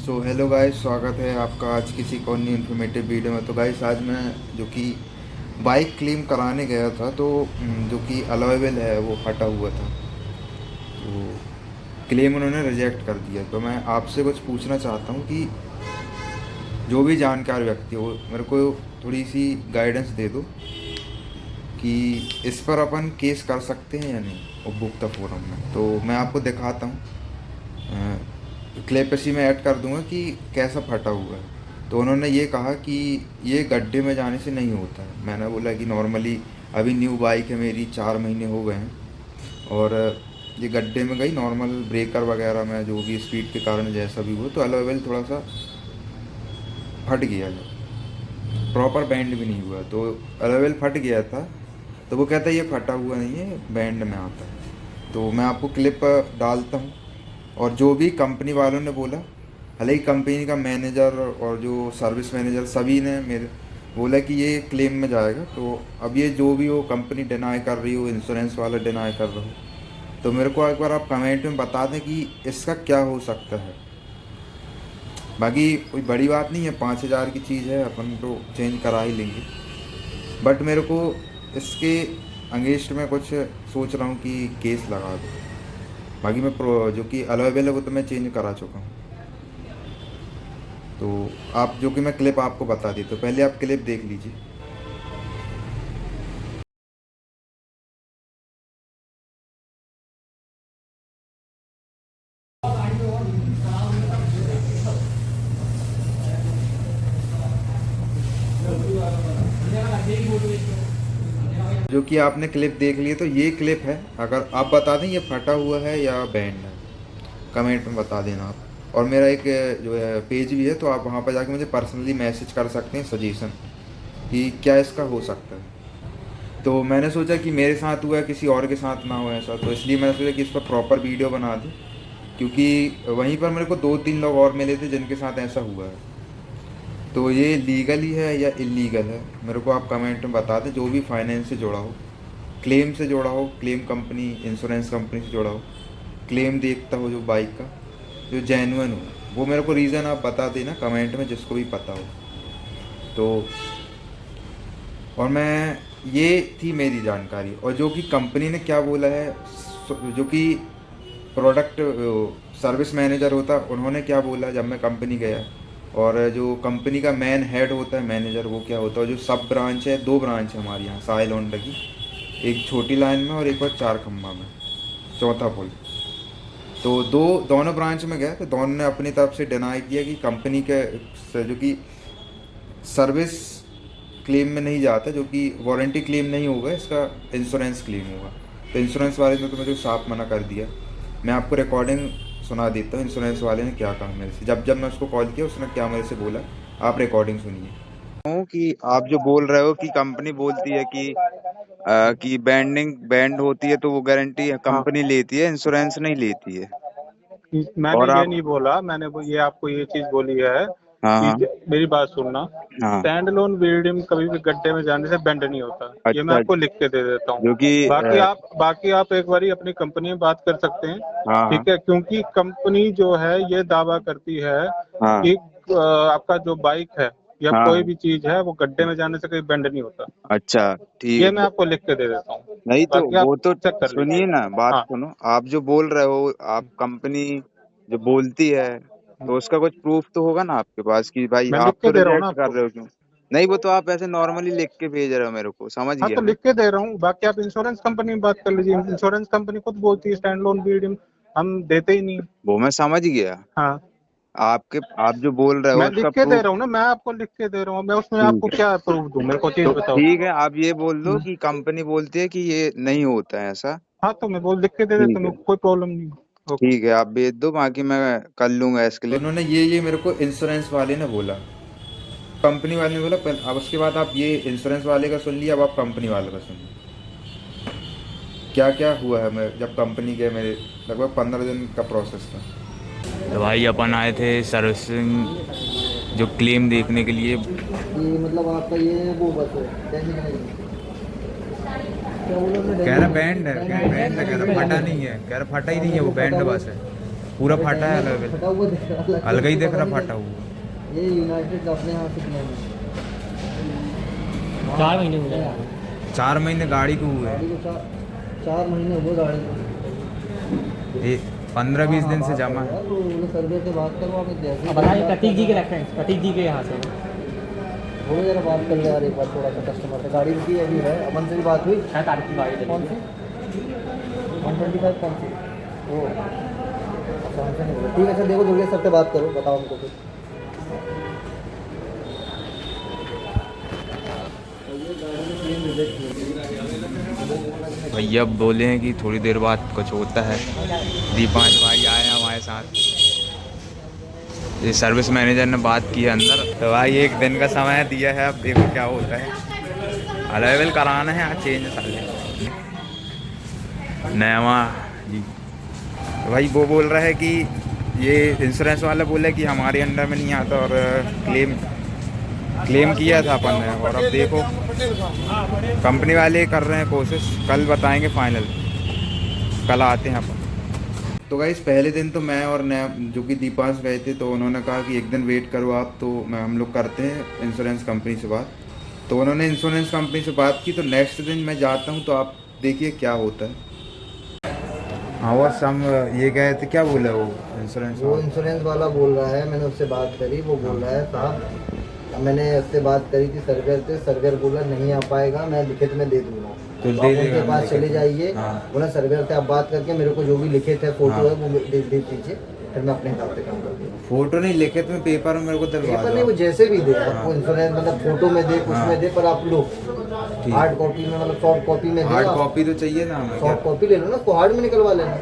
So hello guys, स्वागत है आपका आज किसी और न्यू इन्फॉर्मेटिव वीडियो में। तो गाइस आज मैं जो कि बाइक क्लेम कराने गया था, तो जो कि अलाउेबल है वो फटा हुआ था, तो क्लेम उन्होंने रिजेक्ट कर दिया। तो मैं आपसे कुछ पूछना चाहता हूँ कि जो भी जानकार व्यक्ति हो मेरे को थोड़ी सी गाइडेंस दे दो कि इस पर अपन केस कर सकते हैं या नहीं उपभोक्ता फोरम में। तो मैं आपको दिखाता हूँ, क्लिप इसी में ऐड कर दूंगा कि कैसा फटा हुआ है। तो उन्होंने ये कहा कि ये गड्ढे में जाने से नहीं होता है। मैंने बोला कि नॉर्मली अभी न्यू बाइक है मेरी, 4 महीने हो गए हैं, और ये गड्ढे में गई नॉर्मल ब्रेकर वगैरह में जो भी स्पीड के कारण जैसा भी हो, तो अलोवेल थोड़ा सा फट गया है, प्रॉपर बैंड भी नहीं हुआ। तो अलोवेल फट गया था, तो वो कहता है ये फटा हुआ नहीं है, बैंड में आता है। तो मैं आपको क्लिप डालता हूँ, और जो भी कंपनी वालों ने बोला, हालांकि कंपनी का मैनेजर और जो सर्विस मैनेजर सभी ने मेरे बोला कि ये क्लेम में जाएगा। तो अब ये जो भी हो, कंपनी डिनाई कर रही हो, इंश्योरेंस वाला डिनाई कर रहा हो, तो मेरे को एक बार आप कमेंट में बता दें कि इसका क्या हो सकता है। बाकी कोई बड़ी बात नहीं है, 5,000 की चीज़ है, अपन तो चेंज करा ही लेंगे। बट मेरे को इसके अगेंस्ट में कुछ सोच रहा हूँ कि केस लगा दूँ। बाकी मैं जो कि अलाउेबल है वो तो मैं चेंज करा चुका हूँ। तो आप जो कि मैं क्लिप आपको बता दी, तो पहले आप क्लिप देख लीजिए। जो कि आपने क्लिप देख ली है, तो ये क्लिप है। अगर आप बता दें ये फटा हुआ है या बैंड है, कमेंट में बता देना आप। और मेरा एक जो है पेज भी है, तो आप वहाँ पर जाके मुझे पर्सनली मैसेज कर सकते हैं सजेशन कि क्या इसका हो सकता है। तो मैंने सोचा कि मेरे साथ हुआ है, किसी और के साथ ना हो ऐसा, तो इसलिए मैंने सोचा कि इस पर प्रॉपर वीडियो बना दूँ, क्योंकि वहीं पर मेरे को 2-3 लोग और मिले थे जिनके साथ ऐसा हुआ है। तो ये लीगल ही है या इलीगल है, मेरे को आप कमेंट में बता दें। जो भी फाइनेंस से जुड़ा हो, क्लेम से जुड़ा हो, क्लेम कंपनी, इंश्योरेंस कंपनी से जुड़ा हो, क्लेम देखता हो जो बाइक का, जो जेन्युइन हो, वो मेरे को रीज़न आप बता देना कमेंट में, जिसको भी पता हो। तो और मैं ये थी मेरी जानकारी, और जो कि कंपनी ने क्या बोला है, जो कि प्रोडक्ट सर्विस मैनेजर होता, उन्होंने क्या बोला जब मैं कंपनी गया, और जो कंपनी का मेन हेड होता है मैनेजर, वो क्या होता है, जो सब ब्रांच है, 2 ब्रांच है हमारे यहाँ साहिल होंडा की, एक छोटी लाइन में और एक और 4 खम्बा में, चौथा पुल। तो दोनों ब्रांच में गया, तो दोनों ने अपनी तरफ से डिनाई किया कि कंपनी के जो कि सर्विस क्लेम में नहीं जाता, जो कि वारंटी क्लेम नहीं होगा, इसका इंश्योरेंस क्लेम होगा। तो इंश्योरेंस वाले ने तो मुझे साफ मना कर दिया। मैं आपको रिकॉर्डिंग सुना देता हूँ इंश्योरेंस वाले ने क्या कहा मेरे से। जब जब मैं उसको कॉल किया, उसने क्या मेरे से बोला, आप रिकॉर्डिंग सुनिए। हूँ कि आप जो बोल रहे हो कि कंपनी बोलती है कि बैंडिंग बैंड होती है तो वो गारंटी हाँ, कंपनी लेती है, इंश्योरेंस नहीं लेती है। मैंने और ये आप नहीं बोला। मैंने ये आपको ये चीज बोली है हाँ कि हाँ मेरी बात सुनना। हाँ। स्टैंड लोन बीडीएम कभी भी गड्ढे में जाने से बेंड नहीं होता। ये मैं अच्छा, आपको लिख के दे देता जो कि हूँ। बाकी आप एक बारी अपनी कंपनी में बात कर सकते हैं। हाँ हाँ ठीक है, क्योंकि कंपनी जो है ये दावा करती है हाँ कि आपका जो बाइक है या कोई हाँ। भी चीज है वो गड्ढे में जाने से कहीं बेंड नहीं होता। अच्छा, ठीक ये है। मैं आपको लिख के दे देता हूँ। नहीं तो बाकी आप वो तो चेक कर सुनिए लीजिए। ना, बात हाँ, सुनो। आप जो बोल रहे हो, आप कंपनी जो बोलती है, तो उसका कुछ प्रूफ तो होगा ना आपके पास कि भाई मैं लिख आप तो के दे रहा हूँ ना रिजेक्ट कर आपको। रहे हो क्यों। नहीं, वो तो आप ऐसे नॉर्मली लिख के भेज रहे हो मेरे को, समझ हाँ, गया तो मैं। लिख के दे रहा हूँ। बाकी आप इंश्योरेंस कंपनी में बात कर लीजिए। इंश्योरेंस कंपनी खुद बोलती है स्टैंड लोन बीडीएम हम देते ही नहीं है। वो मैं समझ गया। हाँ, आप जो बोल रहे हो मैं लिख उसका के दे प्रूफ। रहा हूँ ना। मैं आपको लिख के दे रहा हूँ। मैं उसमें ठीक आपको है, क्या प्रूफ दूँ? मेरे को चीज तो बताओ। ठीक है, आप ये बोल दो कि कंपनी बोलती है कि ये नहीं होता है ऐसा। हाँ, तो मैं बोल लिख के दे देता ठीक हूँ, है, मेरे को कोई प्रॉब्लम नहीं है। ओके। ठीक है, आप भेज दो, बाकी मैं कर लूंगा इसके लिए। उन्होंने ये मेरे को इंश्योरेंस वाले ने बोला, कंपनी वाले ने बोला। अब उसके बाद आप ये इंश्योरेंस वाले का सुन लिया, अब आप कंपनी वाले का सुनिए क्या क्या हुआ है। मैं जब कंपनी गए, मेरे लगभग 15 दिन का प्रोसेस था। तो भाई अपन आए थे सर्विसिंग जो क्लेम देखने के लिए। कि मतलब आपका ये वो बस है दैनिक नहीं क्या बोला मैं कह रहा दैनिक बैंड है, बैंड कह है बैंड है, कह रहा बैंड फटा है नहीं है, कह रहा फटा ही हाँ नहीं है, तो वो वो फटा बैंड हुआ बस है। पूरा फाटा है अलग फटा हुआ दिख रहा, अलग ही दिख पता रहा नहीं फाटा क्या- हुआ। ये यूनाइटेड का अपने यहाँ से क्लेम है। 4 महीने हो गए। 4 महीने गाड़ी को हुए, गाड़ी को 4 महीने हुए गाड़ी को। 15-20 दिन से जमा है। यार वो सर्वे से बात करो आप जैसे अब बताइए प्रतीक जी के रेफरेंस, प्रतीक जी के यहाँ से थोड़ी जरा बात कर ले यार एक बार थोड़ा सा कस्टमर से। गाड़ी रुकी अभी है, अमन से भी बात हुई। 6 तारीख की गाड़ी कौन सी 125 कौन सी वो अच्छा हमसे नहीं बोला। ठीक है सर, देखो दुर्गेश सर से बात करो, बताओ हमको फिर। भैया बोले हैं कि थोड़ी देर बाद कुछ होता है। दीपांश भाई आए हैं हमारे साथ, ये सर्विस मैनेजर ने बात की है अंदर। तो भाई 1 दिन का समय दिया है, अब देखो क्या होता है। अलेवल कराना है, आज चेंज साले नया जी। तो भाई वो बोल रहा है कि ये इंश्योरेंस वाला बोला कि हमारे अंडर में नहीं आता, और क्लेम किया था अपन ने, और अब देखो कंपनी वाले कर रहे हैं कोशिश, कल बताएंगे फाइनल, कल आते हैं अपन। तो गाइस पहले दिन तो मैं और नया जो कि दीपांश गए थे, तो उन्होंने कहा कि 1 दिन वेट करो आप, तो हम लोग करते हैं इंश्योरेंस कंपनी से बात। तो उन्होंने इंश्योरेंस कंपनी से बात की, तो नेक्स्ट दिन मैं जाता हूँ, तो आप देखिए क्या होता है। हाँ वो सम ये कहे थे, क्या बोला वो इंश्योरेंस वो इंश्योरेंस वाला बोल रहा है, मैंने उससे बात करी, वो बोल रहा है साहब मैंने उससे बात करी थी सर्वेयर से, सर्वेयर बोला नहीं आ पाएगा, मैं लिखित में दे दूंगा, तो आप दे उनके देगा पास चले जाइए। हाँ। बोला सर्वेयर से आप बात करके मेरे को जो भी लिखित है फोटो हाँ। है वो दे दीजिए, फिर मैं अपने हिसाब से काम कर दूँगा। फोटो नहीं लिखे तो पेपर में मेरे को दिलवा पेपर नहीं, वो दो। जैसे भी दे आपको इंश्योरेंस, मतलब फोटो में दे, कुछ में दे, पर आप लो ठीक। हार्ड कॉपी में, मतलब सॉफ्ट कॉपी में दे। हार्ड कॉपी तो चाहिए ना हमें, सॉफ्ट कॉपी ले लो ना, उसको हार्ड में निकलवा लेना।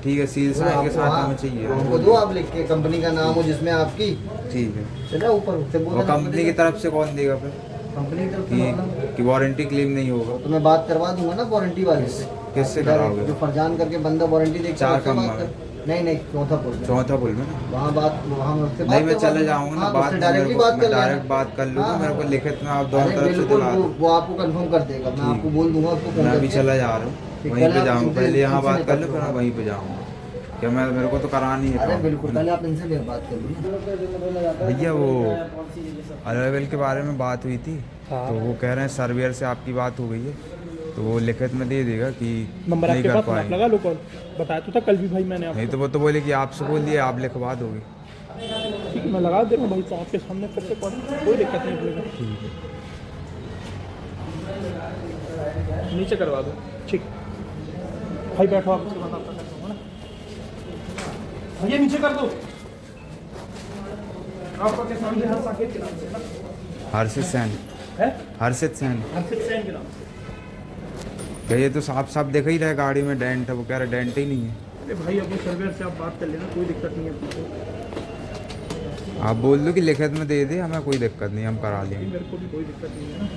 ठीक है, सील साइन के साथ हमें चाहिए। हमको दो आप लिख के, कंपनी का नाम हो जिसमें आपकी, ठीक है। चला ऊपर उससे और बोलना कंपनी की तरफ से कौन देगा फिर कंपनी की तरफ से मतलब कि वारंटी क्लेम नहीं होगा? तो मैं बात करवा दूंगा ना वारंटी वाले से। किससे इधर कराओगे? जो फरजान करके बंदा वारंटी देखता है, 4 उससे कम बात कर। नहीं चौथा पुल में। चौथा पुल में वहाँ बात, वहाँ मैं उससे नहीं, मैं करवा चले दूंगा। जाऊंगा ना, हाँ, बात उससे डायरेक्टली बात कर लेना। डायरेक्ट बात कर लूँगा, हाँ, मेरे को लिखित में आप दोनों अरे तरफ से बिल्कुल, दिला दो। वो आपको कंफर्म कर देगा, मैं आपको बोल दूंगा उसको फोन मैं अभी करके। चला जा रहा हूँ, ठीक, वहीं पहले पे आप जाऊँगा, इनसे- पहले यहाँ इनसे बात कर लो, निपट फिर लो। मैं वहीं पे जाऊँगा। क्या मेरे को तो करानी है अरे काम। बिल्कुल, पहले आप इनसे भी बात कर लो। भैया वो अलेवल के बारे में बात हुई थी, तो वो कह रहे हैं सर्वेयर से आपकी बात हो गई है, तो वो लिखित में दे देगा कि नंबर नहीं आपके कर पास, आप पाएंगे। लगा लो कॉल, बताया तो था कल भी भाई मैंने आपको। नहीं तो वो तो बोले कि आपसे बोल दिए, आप लिखवा दोगे। ठीक है, मैं लगा दे रहा हूँ भाई साहब के सामने फिर से कॉल, कोई दिक्कत नहीं बोलेगा। ठीक है। नीचे करवा दो, ठीक भाई बैठो, आप उसके बाद आपका करता हूँ ना भैया, नीचे कर दो आपका के सामने, हर साकेत के नाम से ना हर्षित सैन, है, हर्षित सैन। हर्षित सैन के नाम से। क्या ये तो साफ साफ दिख ही रहा है गाड़ी में डेंट है, वो कह रहे डेंट ही नहीं है। अरे भाई अपने सर्वेयर से आप बात कर लेना, कोई दिक्कत नहीं है अपने को। आप बोल दो कि लिखित में दे दे, हमें कोई दिक्कत नहीं, हम करा लेंगे। मेरे को भी कोई दिक्कत नहीं है ना।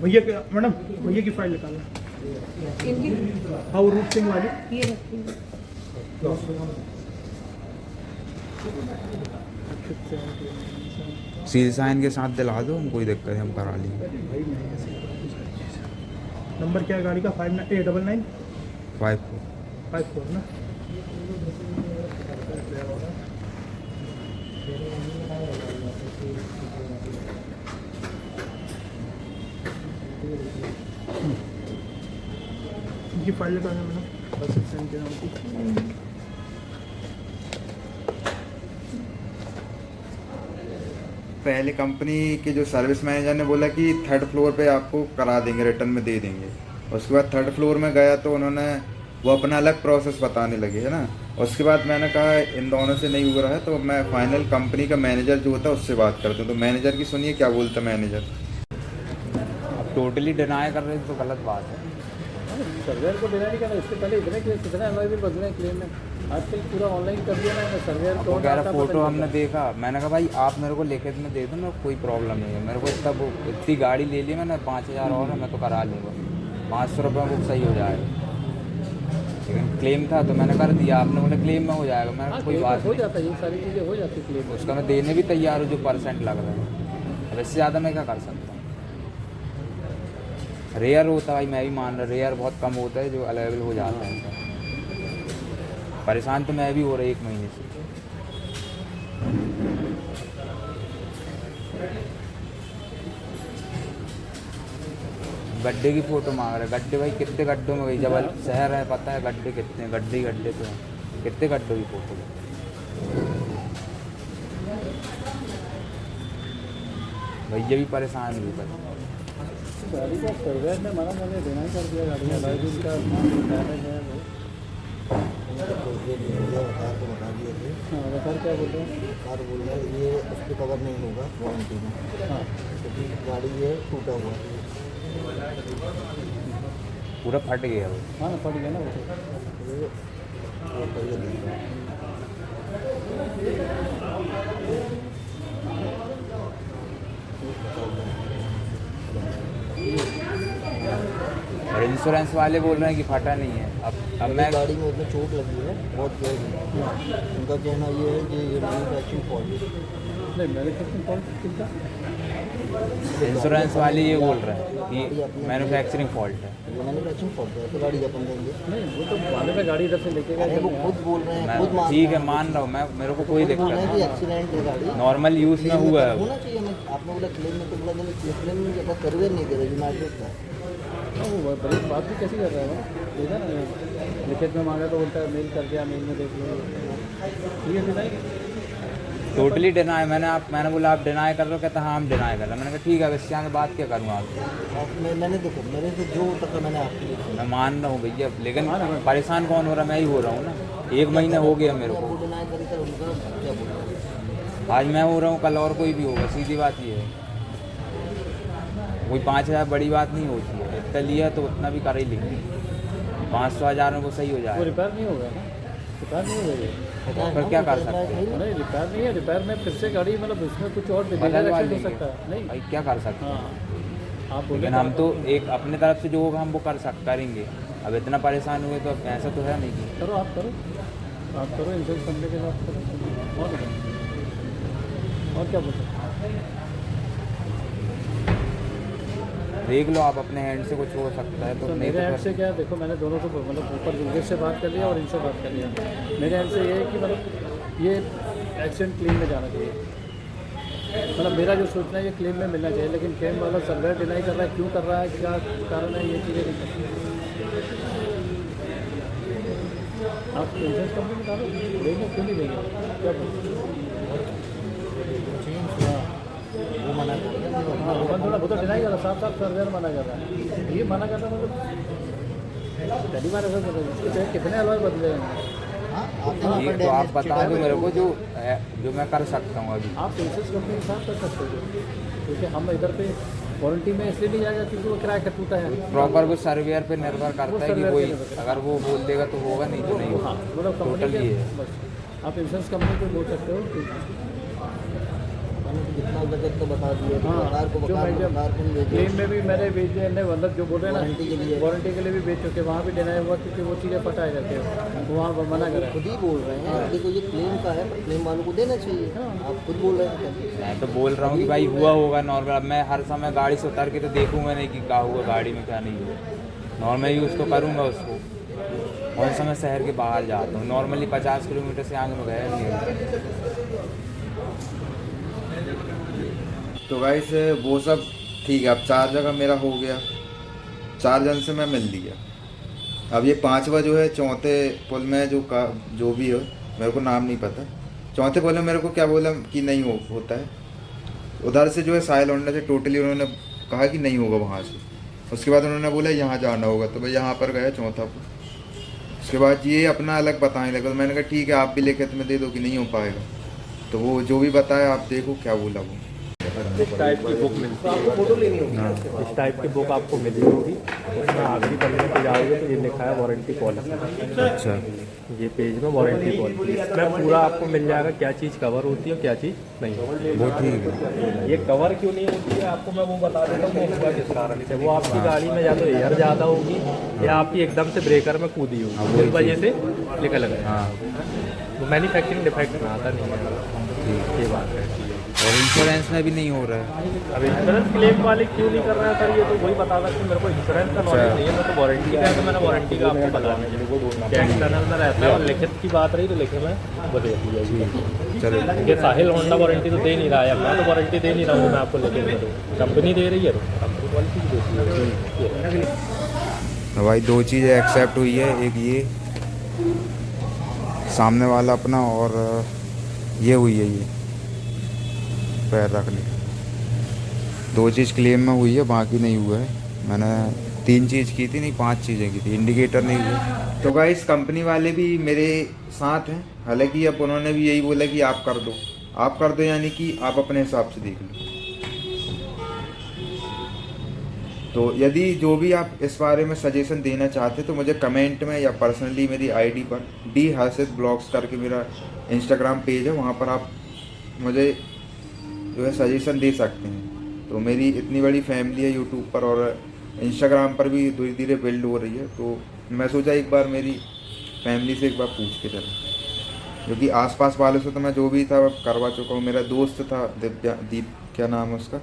भैया के मैडम, भैया की फाइल निकालना। हाँ वो रूप सिंह वाली, ये रखिए। सील साइन के साथ दिला दो, हम कोई दिक्कत है, हम करा लेंगे। नंबर क्या है गाड़ी का? 59 5 54 ना। इनकी फाइल निकालना मैडम, बस सेंड के नाम की। पहले कंपनी के जो सर्विस मैनेजर ने बोला कि 3rd फ्लोर पे आपको करा देंगे, रिटर्न में दे देंगे। उसके बाद 3rd फ्लोर में गया तो उन्होंने वो अपना अलग प्रोसेस बताने लगे, है ना। उसके बाद मैंने कहा इन दोनों से नहीं हो रहा है, तो मैं फाइनल कंपनी का मैनेजर जो होता है उससे बात करता हूँ। तो मैनेजर की सुनिए क्या बोलता मैनेजर। अब टोटली डिनाई कर रहे हैं तो गलत बात है। सर्वेयर को देना नहीं करना, इससे पहले इतने एमआईबी बदले हैं क्लेम में, आजकल पूरा ऑनलाइन कर दिया ना सर्वेयर वो को। कह रहा फोटो हमने देखा, मैंने कहा भाई आप मेरे को लिखित में दे दो, मेरे को कोई प्रॉब्लम नहीं है, मेरे को इतनी गाड़ी ले ली मैंने, 5000 और है, मैं तो करा लूँगा, 500 रुपये में सही हो जाएगा। लेकिन क्लेम था तो मैंने कर दिया, आपने बोले क्लेम में हो जाएगा, मैंने कोई बात हो नहीं, जाता है, ये सारी चीज़ें हो जाती क्लेम। उसका मैं देने भी तैयार हूँ जो % लग रहा है। अब इससे ज़्यादा मैं क्या कर सकता हूँ। रेयर होता है भाई, मैं भी मान रहा, रेयर बहुत कम होता है जो अवेलेबल हो जाता है। परेशान तो मैं भी हो रहा 1 महीने से। गड्ढे की फ़ोटो मांग रहे। गड्ढे भाई कितने गड्ढों में गई, जब शहर है पता है गड्ढे कितने, गड्ढे ही गड्ढे तो हैं। कितने गड्ढों की फ़ोटो भैया भी परेशान हुई पर गाड़ी का सर्वे ने मना करके देना ही कर दिया। गाड़ी का लाइसेंस का डैमेज है वो। बता दिए थे। हाँ सर क्या बोल रहे हैं? कार बोल रहा है ये उस पर कवर नहीं होगा वारंटी में, हाँ क्योंकि गाड़ी ये टूटा हुआ है। पूरा फट गया वो। हाँ ना फट गया ना वो तो। ये वो पहले दिन का। और इंश्योरेंस वाले बोल रहे हैं कि फटा नहीं है। अब मैं गाड़ी में उसमें चोट लगी है बहुत गहरी। उनका कहना ये है कि ये मैन्युफैक्चरिंग फॉल्ट है। नहीं मैन्युफैक्चरिंग फॉल्ट किसका? इंश्योरेंस वाले ये बोल रहे हैं कि मैन्युफैक्चरिंग फॉल्ट है। ये मैन्युफैक्चरिंग फॉल्ट है तो गाड़ी अपन देंगे। नहीं वो तो वाले में गाड़ी इधर से लेके अरे गए वो खुद बोल रहे हैं, मैं खुद मान ठीक रहे है मान रहा हूँ मैं, मेरे को कोई हैं। दिक्कत बोल रहे हैं कि नहीं। एक्सीडेंट है गाड़ी नॉर्मल यूज़ में हुआ है वो। होना चाहिए। मैं आपने बोला क्लेम में तो बोला मैंने क्लेम में जब सर्वे नहीं दे रहे यूनाइटेड का। वो बड़ी बात भी कैसी कर रहा है वो? देखा ना लिखित में मांगा तो बोलता है मेल कर दिया, मेल में देख लिया। ठीक है डिनाई टोटली डिनाई। मैंने बोला आप डिनाई कर रहे हो, कहता हाँ हम डिनाई कर रहे हैं। मैंने कहा ठीक है अब इससे आगे बात क्या करूँ आपसे। मैंने देखो मेरे से जो तक मैंने आपके लिए मैं मान रहा हूँ भैया, लेकिन परेशान कौन हो रहा है? मैं ही हो रहा हूँ ना। 1 महीना हो गया मेरे को। डिनाई करी सर उनका क्या बोल रहे हैं। आज मैं हो रहा हूँ, कल और कोई भी होगा। सीधी बात ये है। कोई 5,000 बड़ी बात नहीं होती है। इतना लिया तो उतना भी कर ही लेंगे। 500,000 में वो सही हो वो जाए। रिपेयर नहीं होगा ना? रिपेयर नहीं होगा ये? पता है पर ना, क्या वो कर फैसला सकते हैं? है नहीं रिपेयर नहीं है। रिपेयर में फिर से गाड़ी मतलब उसमें कुछ और बदलवा डिजाइन हो लेंगे सकता है। नहीं भाई, क्या कर सकते हैं? हाँ आप बोले लेकिन हम तो एक अपने तरफ से जो होगा हम वो करेंगे। अब इतना परेशान हुए तो अब ऐसा तो है नहीं कि करो आप करो इंश्योरेंस कंपनी के साथ करो। और क्या बोल सकते हैं? देख लो आप अपने हैंड से कुछ हो सकता है तो तो नहीं मेरे तो हैंड फिर- से क्या है देखो, मैंने दोनों को मतलब ऊपर जुलगे से बात कर लिया और इनसे बात कर लिया। मेरे हैंड से ये है कि मतलब ये एक्सीडेंट क्लेम में जाना चाहिए। मतलब मेरा जो सोचना है ये क्लेम में मिलना चाहिए, लेकिन क्लेम वाला सर्वे डिनाई कर रहा है। क्यों कर रहा है, क्या कारण है, ये चीज़ें नहीं करती। आप इंश्योरेंस कंपनी में डालो, देंगे क्यों नहीं देंगे? क्या बोलते वो मना कर रहे हैं। हाँ अपन थोड़ा बहुत डिनाई कर रहा है, साफ सर्वे मना कर रहा है। ये मना कर रहा है मतलब पहली बार ऐसा कर रहा है। कितने अलॉय बदले हैं? हाँ आपने ये तो आप बता दो मेरे को जो मैं कर सकता हूँ अभी। आप इंश्योरेंस कंपनी के साथ कर सकते हो, क्योंकि हम इधर पे वारंटी में इसलिए नहीं जाएगा क्योंकि वो किराया कटूता है। प्रॉपर वो सर्वेयर पे निर्भर करता है कि सर्वेयर कोई पे निर्भर करता अगर वो बोल देगा तो होगा, नहीं तो नहीं हाँ होगा। मतलब कंपनी टोटल के ये है। बस आप इंश्योरेंस कंपनी को बोल सकते हो कि मैंने तो जितना बजट तो बता दिया हाँ बकार को जो भाई जब बकार को नहीं भेजे। क्लेम में भी मैंने भेज दिया ने मतलब जो बोल रहे हैं वारंटी के लिए। ना वारंटी के लिए भी भेज चुके, वहाँ भी डिनाई हुआ क्योंकि वो चीज़ें फटाए जाते हैं, तो वहाँ मना करा। खुद ही बोल रहे हैं देखो ये क्लेम का है पर क्लेम वालों को देना चाहिए। आप खुद बोल रहे हैं। मैं तो बोल रहा हूँ कि भाई हुआ होगा नॉर्मल। अब मैं हर समय गाड़ी से उतर के तो देखूंगा नहीं कि क्या हुआ गाड़ी में क्या नहीं हुआ। नॉर्मल यूज़ तो करूँगा उसको। कौन सा मैं शहर के बाहर जाता हूँ, नॉर्मली 50 किलोमीटर से आगे में गया नहीं। तो गाइस वो सब ठीक है। अब 4 जगह मेरा हो गया, 4 जन से मैं मिल लिया। अब ये 5वां जो है चौथे पुल में जो भी हो, मेरे को नाम नहीं पता। चौथे पुल में मेरे को क्या बोला कि नहीं होता है। उधर से जो है साहिल होंडा से टोटली उन्होंने कहा कि नहीं होगा वहाँ से। उसके बाद उन्होंने बोला यहाँ जाना होगा, तो मैं यहाँ पर गया चौथा पुल। उसके बाद ये अपना अलग बताने लगा, तो मैंने कहा ठीक है आप भी लिखित में दे दो कि नहीं हो पाएगा। तो वो जो भी बताया आप देखो क्या बोला वो। इस टाइप की बुक मिलती है। इस टाइप की बुक आपको मिली होगी। उसमें आखिरी पन्ने पे जाओगे तो ये लिखा है वारंटी पॉलिसी। अच्छा, ये पेज में वारंटी पॉलिसी इसमें पूरा आपको मिल जाएगा, क्या चीज़ कवर होती है क्या चीज़ नहीं होती है। वो ठीक है। ये कवर क्यों नहीं होती है आपको मैं वो बता देता हूँ वो हुआ किस कारण से। वो आपकी गाड़ी में या तो एयर ज़्यादा होगी या आपकी एकदम से ब्रेकर में कूदी होगी, इस वजह से निकल गया। हाँ वो मैन्युफैक्चरिंग डिफेक्ट में आता नहीं है। ये बात है। और इंश्योरेंस में भी नहीं हो रहा है। अब इंश्योरेंस क्लेम वाले क्यों नहीं कर रहे हैं सर, ये तो वही बता सकते हैं। मेरे को इंश्योरेंस का नॉलेज नहीं है, मैं तो वारंटी का है, तो मैंने वारंटी का आपको बता दिया। एक्सटर्नल में रहता है और लिखित की बात रही तो लिखित में बता दिया जी। चलो ये साहिल होंडा वारंटी तो दे नहीं रहा है, मैं तो वारंटी दे नहीं रहा हूँ, मैं आपको लिखित में दूँ, कंपनी दे रही है, कंपनी वाली चीज़ देती है। तो भाई दो चीज़ें एक्सेप्ट हुई है, एक ये सामने वाला अपना, और ये हुई है ये पैर रखने, दो चीज़ क्लेम में हुई है, बाकी नहीं हुआ है। मैंने 3 चीज़ की थी, नहीं 5 चीज़ें की थी, इंडिकेटर नहीं हुआ। तो गाइस कंपनी वाले भी मेरे साथ हैं, हालांकि अब उन्होंने भी यही बोला कि आप कर दो, यानी कि आप अपने हिसाब से देख लो। तो यदि जो भी आप इस बारे में सजेशन देना चाहते तो मुझे कमेंट में या पर्सनली मेरी आईडी पर डी हर्षित ब्लॉग्स करके मेरा इंस्टाग्राम पेज है, वहाँ पर आप मुझे जो है सजेशन दे सकते हैं। तो मेरी इतनी बड़ी फैमिली है यूट्यूब पर और इंस्टाग्राम पर भी धीरे धीरे बिल्ड हो रही है, तो मैं सोचा एक बार मेरी फैमिली से एक बार पूछ के चलूँ, क्योंकि आसपास वालों से तो मैं जो भी था करवा चुका हूँ। मेरा दोस्त था क्या नाम है उसका,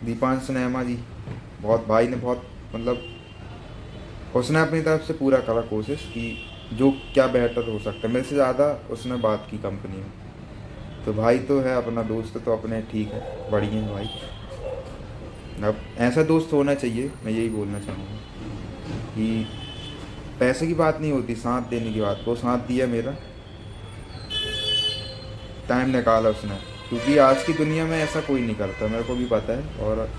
दीपांश नेमा जी, बहुत भाई ने बहुत मतलब उसने अपनी तरफ से पूरा करा कोशिश कि जो क्या बेहतर हो सकता है, मेरे से ज़्यादा उसने बात की कंपनी में। तो भाई तो है अपना दोस्त, तो अपने ठीक है, बढ़िया है भाई। अब ऐसा दोस्त होना चाहिए, मैं यही बोलना चाहूँगा कि पैसे की बात नहीं होती, साथ देने की बात। वो साथ दिया मेरा, टाइम निकाला उसने, क्योंकि आज की दुनिया में ऐसा कोई नहीं करता, मेरे को भी पता है, और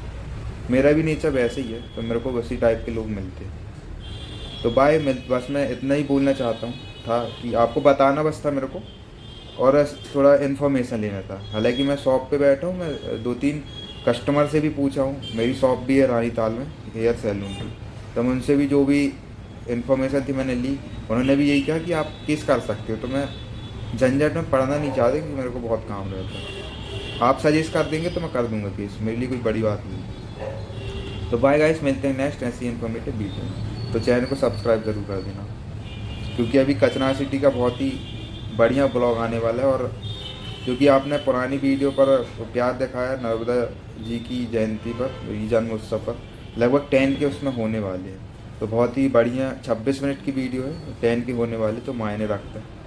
मेरा भी नेचर वैसे ही है, तो मेरे को वैसी टाइप के लोग मिलते हैं। तो बाय, बस मैं इतना ही बोलना चाहता हूँ था कि आपको बताना बस था मेरे को, और थोड़ा इन्फॉर्मेशन लेना था। हालांकि मैं शॉप पे बैठा हूँ, मैं 2-3 कस्टमर से भी पूछा हूँ, मेरी शॉप भी है रानीताल में हेयर सैलून की, तो मैं उनसे भी जो भी इन्फॉर्मेशन थी मैंने ली। उन्होंने भी यही कहा कि आप किस कर सकते हो, तो मैं झंझट में पढ़ना नहीं चाहते क्योंकि मेरे को बहुत काम रहता है। आप सजेस्ट कर देंगे तो मैं कर दूंगा केस, मेरे लिए कोई बड़ी बात नहीं। तो बाय गाइस, मिलते हैं नेक्स्ट ऐसी इन्फॉर्मेटिव वीडियो में। तो चैनल को सब्सक्राइब ज़रूर कर देना, क्योंकि अभी कचना सिटी का बहुत ही बढ़िया ब्लॉग आने वाला है। और क्योंकि आपने पुरानी वीडियो पर प्यार दिखाया नर्मदा जी की जयंती पर, जन्म उत्सव पर, लगभग 10 के उसमें होने वाले हैं। तो बहुत ही बढ़िया 26 मिनट की वीडियो है, 10 के होने वाले, तो मायने रखता है।